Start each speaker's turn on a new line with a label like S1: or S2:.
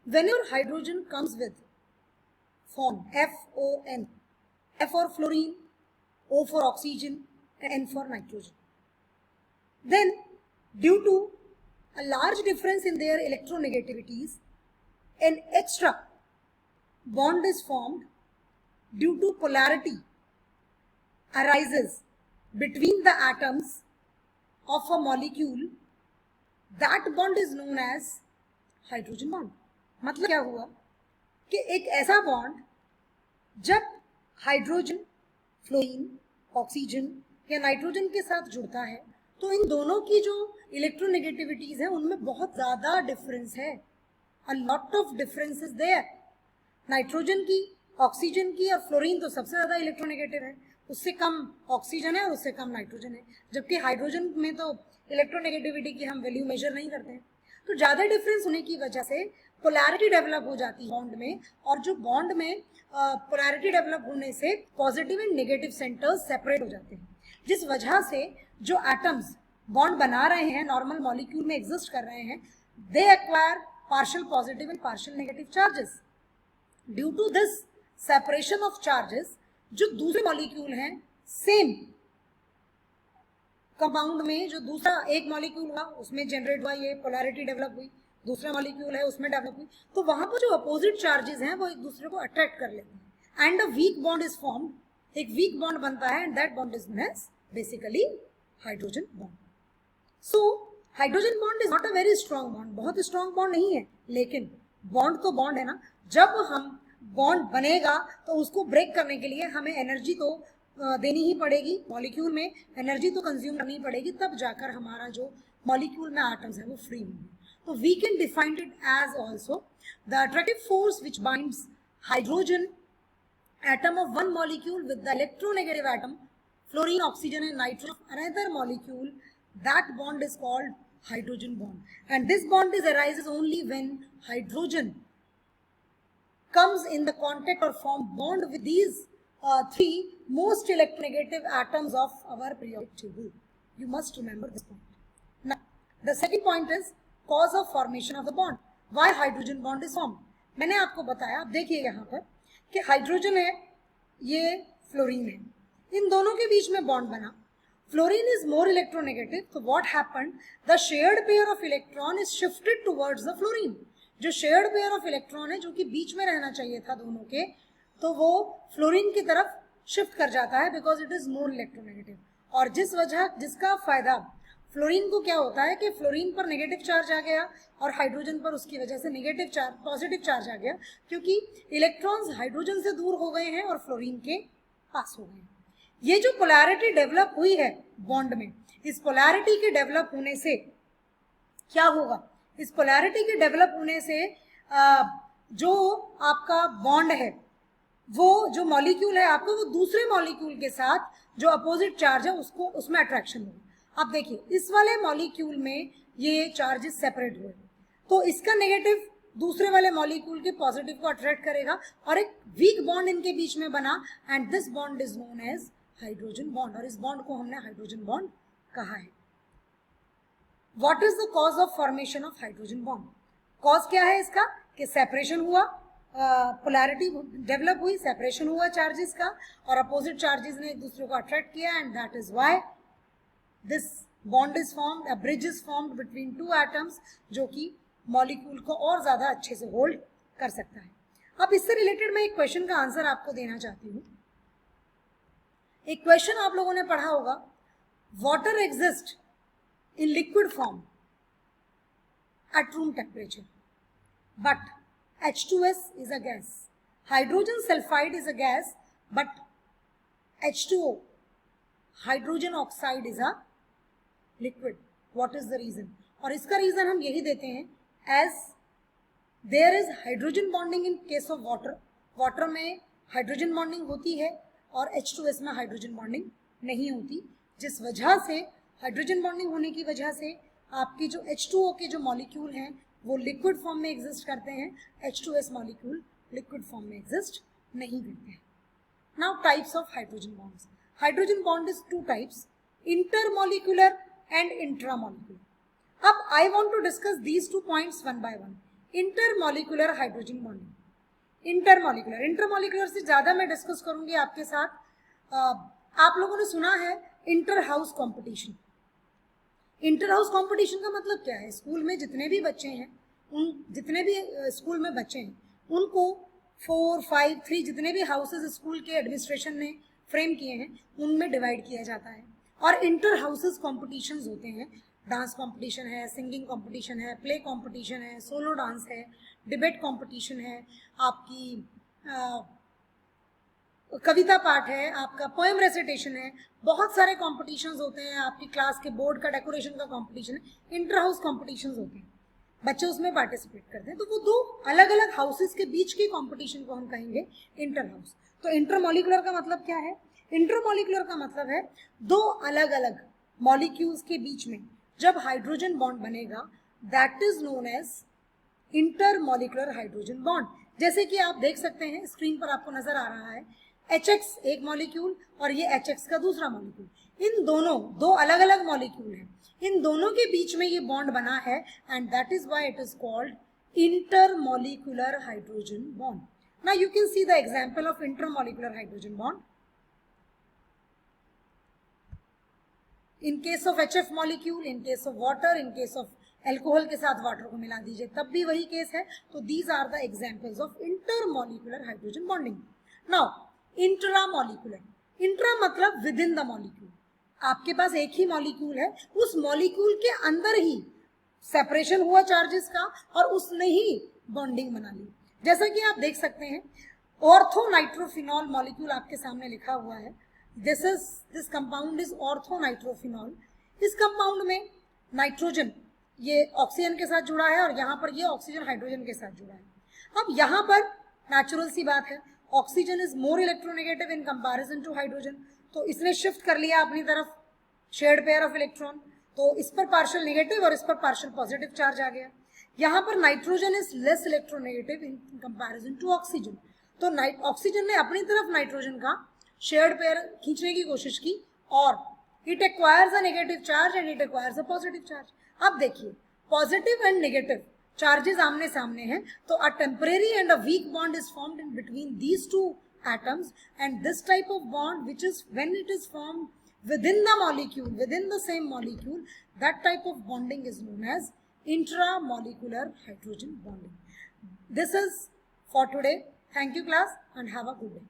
S1: whenever hydrogen comes with form FON, F for fluorine, O for oxygen, and N for nitrogen, then due to a large difference in their electronegativities, an extra bond is formed due to polarity arises between the atoms of a molecule. That bond is known as hydrogen bond. मतलब क्या हुआ कि एक ऐसा bond जब hydrogen fluorine, oxygen या nitrogen के साथ जुड़ता है तो इन दोनों की जो इलेक्ट्रोनेगेटिविटीज है उनमें बहुत ज़्यादा डिफरेंस है. A lot of difference is there. Nitrogen की, ऑक्सीजन की और फ्लोरीन तो सबसे ज़्यादा इलेक्ट्रोनेगेटिव है, उससे कम ऑक्सीजन है और उससे कम नाइट्रोजन है. जबकि हाइड्रोजन में तो इलेक्ट्रोनेगेटिविटी की हम वैल्यू मेजर नहीं करते हैं. तो ज़्यादा डिफरेंस होने की वजह से पोलैरिटी डेवलप हो जाती है बॉन्ड में, और जो बॉन्ड में पोलैरिटी डेवलप होने से positive and negative centres separate हो जाते हैं, जिस वजह से जो एटम्स बॉन्ड बना रहे हैं, नॉर्मल मॉलिक्यूल में एग्जिस्ट कर रहे हैं, they acquire partial positive and partial negative charges. Due to this separation of charges, जो दूसरे मॉलिक्यूल हैं सेम कंपाउंड में, जो दूसरा एक मॉलिक्यूल हुआ उसमें जनरेट हुआ, ये पोलैरिटी डेवलप हुई, दूसरा मॉलिक्यूल है उसमें डेवलप हुई, तो वहां पर जो अपोजिट चार्जेस हैं वो एक दूसरे को अट्रैक्ट कर लेते हैं and a weak bond is formed. एक वीक बॉन्ड बनता है and that bond is known as basically hydrogen bond. So hydrogen bond is not a very strong bond, बहुत स्ट्रॉन्ग बॉन्ड नहीं है, लेकिन बॉन्ड तो बॉन्ड है ना. जब हम बॉन्ड बनेगा तो उसको ब्रेक करने के लिए हमें एनर्जी तो देनी ही पड़ेगी, मॉलिक्यूल में एनर्जी तो कंज्यूम करनी पड़ेगी, तब जाकर हमारा जो मॉलिक्यूल में एटम्स है वो फ्री होंगे. तो we can define it as also the attractive force which binds hydrogen atom of one molecule with the electronegative atom, fluorine, oxygen and nitrogen of another molecule. That bond is called hydrogen bond, and this bond arises only when hydrogen comes in the contact or form bond with these three most electronegative atoms of our periodic table. You must remember this point. Now, the second point is cause of formation of the bond. Why hydrogen bond is formed? मैंने आपको बताया, आप देखिए यहाँ पर कि hydrogen है, ये फ्लोरीन है, इन दोनों के बीच में बॉन्ड बना. फ्लोरीन इज मोर इलेक्ट्रोनेगेटिव, तो what happened, the shared pair of electron is shifted towards the fluorine. जो शेयर्ड पेयर ऑफ इलेक्ट्रॉन है, जो कि बीच में रहना चाहिए था दोनों के, तो वो फ्लोरीन की तरफ शिफ्ट कर जाता है because it is more electronegative. और जिसका फायदा फ्लोरीन को क्या होता है कि फ्लोरीन पर नेगेटिव चार्ज आ गया और हाइड्रोजन पर उसकी वजह से नेगेटिव चार्ज, पॉजिटिव चार्ज आ गया, क्योंकि इलेक्ट्रॉन्स हाइड्रोजन से दूर हो गए हैं और फ्लोरीन के पास हो गए हैं. ये जो पोलैरिटी डेवलप हुई है बॉन्ड में, इस पोलैरिटी के डेवलप होने से क्या होगा, इस पोलैरिटी के डेवलप होने से जो आपका बॉन्ड है, वो जो मॉलिक्यूल है आपको, वो दूसरे मॉलिक्यूल के साथ जो अपोजिट चार्ज है उसको, उसमें अट्रैक्शन होगी. आप देखिए इस वाले मॉलिक्यूल में ये चार्जेस सेपरेट हुए, तो इसका नेगेटिव दूसरे वाले मॉलिक्यूल के पॉजिटिव को अट्रैक्ट करेगा और एक वीक बॉन्ड इनके बीच में बना and this bond is known as hydrogen bond, और इस बॉन्ड को हमने हाइड्रोजन बॉन्ड कहा है. What is the cause of formation of hydrogen bond? Cause क्या है इसका कि सेपरेशन हुआ, पोलैरिटी डेवलप हुई, सेपरेशन हुआ चार्जेस का और अपोजिट चार्जेस ने एक दूसरे को अट्रैक्ट किया and that is why this bond is formed, a bridge is formed between two atoms, जो कि मॉलिक्यूल को और ज्यादा अच्छे से होल्ड कर सकता है. अब इससे रिलेटेड मैं एक क्वेश्चन का आंसर आपको देना चाहती हूँ. एक क्वेश्चन आप लोगों ने पढ़ा होगा, water exist in liquid form at room temperature but H2S is a gas. Hydrogen sulfide is a gas, but H2O, hydrogen oxide is a liquid. What is the reason? और इसका रीजन हम यही देते हैं, as there is hydrogen bonding in case of water. Water में hydrogen bonding होती है और H2S में हाइड्रोजन बॉन्डिंग नहीं होती, जिस वजह से हाइड्रोजन बॉन्डिंग होने की वजह से आपकी जो H2O के जो मॉलिक्यूल हैं वो लिक्विड फॉर्म में एग्जिस्ट करते हैं, H2S मॉलिक्यूल लिक्विड फॉर्म में एग्जिस्ट नहीं करते हैं. Now types of hydrogen bonds. Hydrogen bond is two types, intermolecular and intramolecular. अब I want to discuss these two points one by one. Intermolecular hydrogen bonding. Intermolecular से ज्यादा मैं discuss करूंगी आपके साथ। आप लोगों ने सुना है inter house competition. Inter house competition का मतलब क्या है? स्कूल में जितने भी बच्चे हैं, जितने भी स्कूल में बच्चे हैं, उनको 4, 5, 3 जितने भी हाउसेस स्कूल के एडमिनिस्ट्रेशन ने फ्रेम किए हैं उनमें डिवाइड किया जाता है। और इंटर हाउसेस कॉम्पिटिशन्स होते हैं। डांस कंपटीशन है, सिंगिंग कंपटीशन है, प्ले कंपटीशन है, सोलो डांस है, डिबेट कंपटीशन है, आपकी कविता पाठ है, आपका पोएम रेसिटेशन है, बहुत सारे कॉम्पिटिशन्स होते हैं। आपकी क्लास के बोर्ड का डेकोरेशन का कॉम्पिटिशन है, इंटर हाउस कॉम्पिटिशन्स होते हैं, बच्चे उसमें पार्टिसिपेट करते हैं। तो वो 2 अलग अलग हाउसेस के बीच के कॉम्पिटिशन को हम कहेंगे इंटर हाउस। तो इंटरमॉलिक्यूलर का मतलब क्या है? इंटरमॉलिक्यूलर का मतलब है 2 अलग अलग मॉलिक्यूल्स के बीच में जब हाइड्रोजन बॉन्ड बनेगा, that is known as intermolecular hydrogen bond. जैसे कि आप देख सकते हैं स्क्रीन पर आपको नजर आ रहा है HX एक मॉलिक्यूल और ये HX का दूसरा मॉलिक्यूल। इन दोनों 2 अलग अलग मॉलिक्यूल हैं, इन दोनों के बीच में ये बॉन्ड बना है and that is why it is called intermolecular hydrogen bond. Now you can see the example of intermolecular hydrogen bond. In case of HF molecule, in case of water, in case of alcohol के साथ water को मिला दीजिए तब भी वही case है। तो these are the examples of intermolecular hydrogen bonding. Now intramolecular, intra मतलब विद इन द मॉलिक्यूल। आपके पास एक ही मॉलिक्यूल है, उस मॉलिक्यूल के अंदर ही सेपरेशन हुआ चार्जेस का और उसने ही बॉन्डिंग बना ली। जैसा कि आप देख सकते हैं ऑर्थोनाइट्रोफिनॉल मॉलिक्यूल आपके सामने लिखा हुआ है। This compound is orthonitrophenol. इस कंपाउंड में नाइट्रोजन ये ऑक्सीजन के साथ जुड़ा है और यहाँ पर ये ऑक्सीजन हाइड्रोजन के साथ जुड़ा है। अब यहाँ पर नेचुरल सी बात है, oxygen is more electronegative in comparison to hydrogen, तो इसने शिफ्ट कर लिया अपनी तरफ शेयर्ड पेयर ऑफ इलेक्ट्रॉन, तो इस पर पार्शियल नेगेटिव और इस पर पार्शियल पॉजिटिव चार्ज आ गया। यहाँ पर nitrogen is less electronegative in comparison to oxygen, तो ऑक्सीजन ने अपनी तरफ नाइट्रोजन का शेयर्ड पेयर खींचने की कोशिश की और it acquires a negative charge and it acquires a positive charge. अब देखिए पॉजिटिव एंड नेगेटिव चार्जेस आमने सामने हैं, तो a temporary and a weak bond is formed in between these 2 atoms, and this type of bond, which is when it is formed within the molecule, within the same molecule, that type of bonding is known as intramolecular hydrogen bonding. This is for today. Thank you class and have a good day.